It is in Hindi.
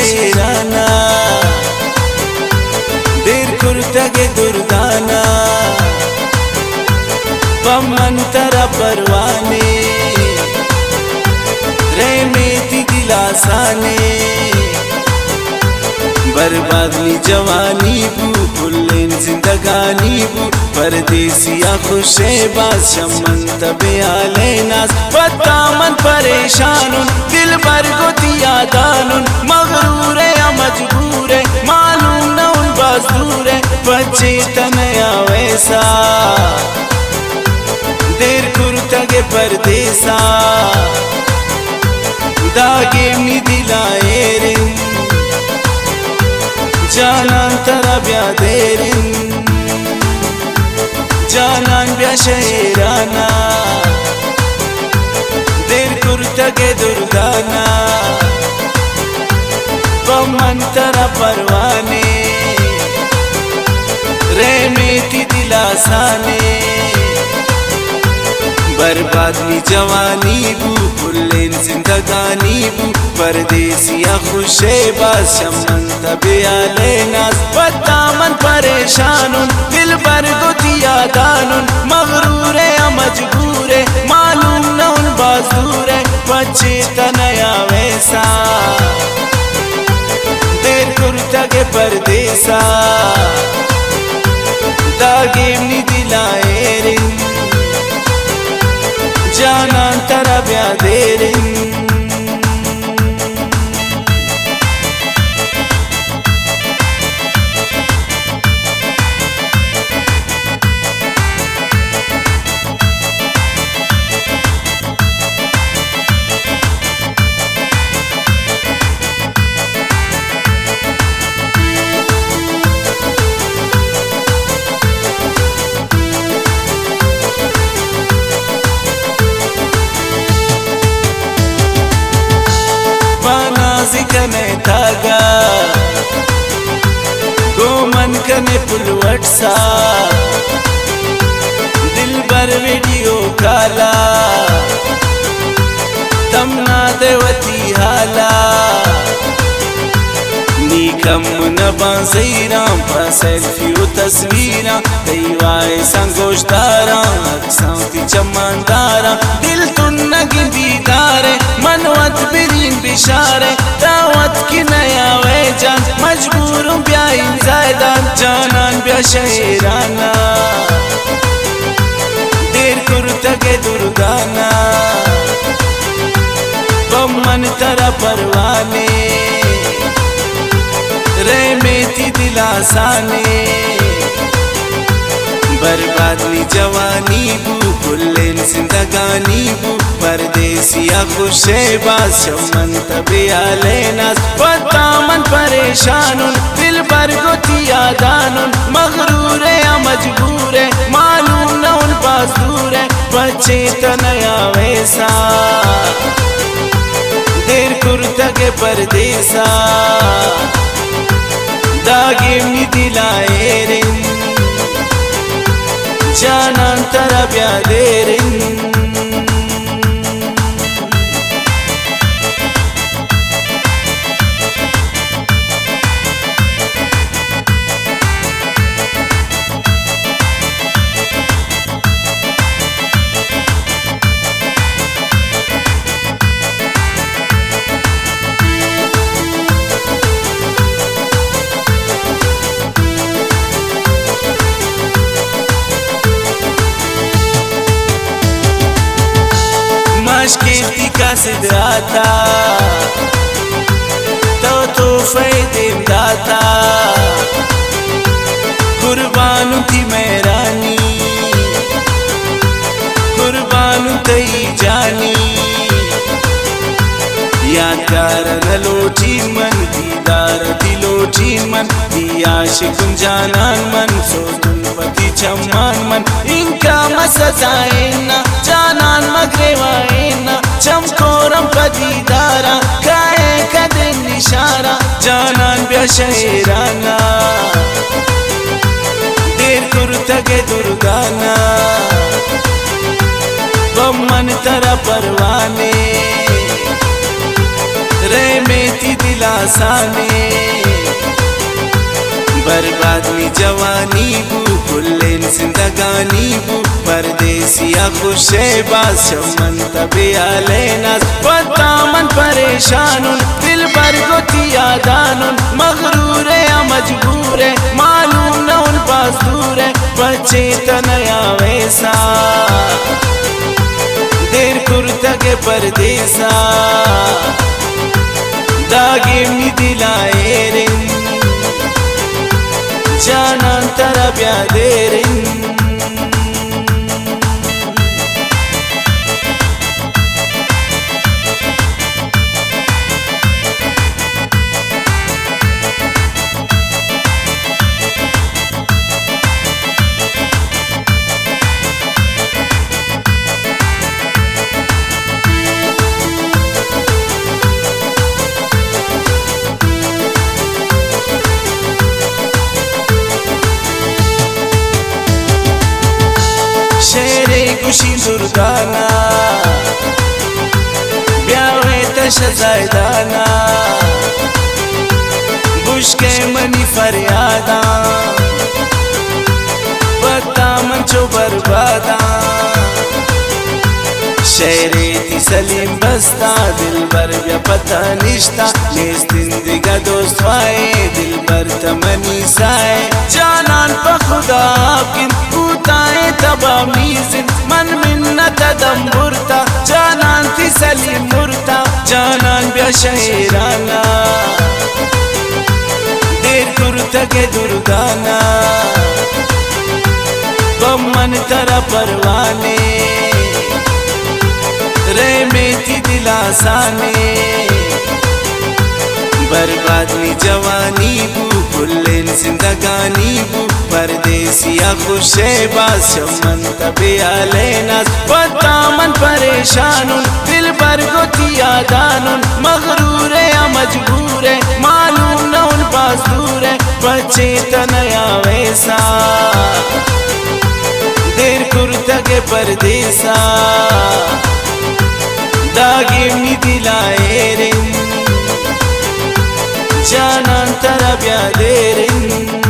शेराना देर कुर्तगे दुर्दाना पमंतरा परवाने रे मेती दिलासाने बर्बादनी जवानी बू फुल्लेन जिंदगानी बू परदेसिया खुशे बाज शमन तबे आले नाज पतामन परेशानुन दिल भर गोतिया दानुन मगरूर या मजबूर मालूम न उन बाजूर बच्चे तनया वैसा देर कुर्तगे परदेसा दागे मी दिलाए रे जानान तरा ब्या देरिन जानान ब्या शेराना देर कुर्तगे दुर्दाना पमंतरा परवाने रे मेती दिलासाने बर्बादनी जवानी बू फुल्लेन जिंदगानी बू परदेसिया खुशे बाज शमन तबे आले नाज पतामन परेशानुन दिल भर गोतिया दानुन मगरूर या मजबूर मालूम न उन बाजूर बच्चे तनया वैसा देर कुर्तगे परदेसा दागे नी दिलाए रे जानान तरा ब्या देरिन कने धागा गोमन कने पुलवट सा दिल भर वीडियो काला तमना देवती हाला नीकम न बांसईराम पा सेल्फी उ तस्वीरा कई वाए संगोशदारा अक्सांती चमनदारा दिल तुन गिंदीदारे मनवत बिरीन बिशारे दावत की नया वेजान मजबूर ब्याइन जायदान जानान ब्या शेराना देर कुर्तगे दुर्दाना पमन तरा परवाने रे मेती दिलासाने बर्बादनी जवानी बू फुल्लेन जिंदगानी बू परदेसिया खुशे बाज शमन तबे आले नाज पतामन परेशानुन दिल भर गोतिया दानुन मगरूर या मजबूर मालूम न उन बाजूर बच्चे तनया वैसा देर कुर्तगे परदेसा दागे मी दिलाए रे जानान तरा ब्या देरिन मशकिल का सिद्धाता तो फायदे दाता कुर्बान थी मैं रानी कुर्बान तई जानी यादगार नलोटी मन दीदार दिलोटी मन दिया शिकुन जानान मन सोतुलपति चम्मान मन इनका मसजाएना जानान मगरेवाएना चमकोरम पदीदारा काए कदे निशारा जानान ब्या शेराना देर कुर्तगे दुर्दाना बमन तरा परवाने रे मेती दिलासा साने बर्बाद मी जवानी बू कुल्लेन जिंदगानी बू परदेसिया खुशे बास शमन तबे आलेनास पतामन परेशानुन दिल बरगोतिया दानुन मगरूरे या मजबूरे मालूम न उन पास दूरे बच्चे तनया वैसा देर कुर्तगे परदेसा दागे मी दिलाए रे जानान तरा ब्यादेरिन शेरे गुशी दुर्गाना ब्यावे तशजायदाना बुशके मनी फरियादा पता मंचो बर्बादा शेरे ती सलीम बस्ता दिल बर व्या पता निश्ता नेस जिंदगा दोस्त वाए दिल बर तमनी साए जानान पा खुदा किन पूताए तबा मीजिन मन मिन्नत दम्बुरता जानान ती सलीम मुरता जानान ब्या शहराना देर कुर्ता के दुर्गाना बमन तरा परवाने रे मेथी दिलासाने बर्बाद मी जवानी बू कुल्लेन जिंदगानी बू परदेसिया खुशे बास शमन तबे आलेनास पतामन परेशानुन दिल बरगोतिया दानुन मगरूरे या मजबूरे मालूम न उन पास दूरे बच्चे तनया वैसा देर कुर्तगे परदेसा दागे मी दिलाए रे जानान तरा ब्यादेरिन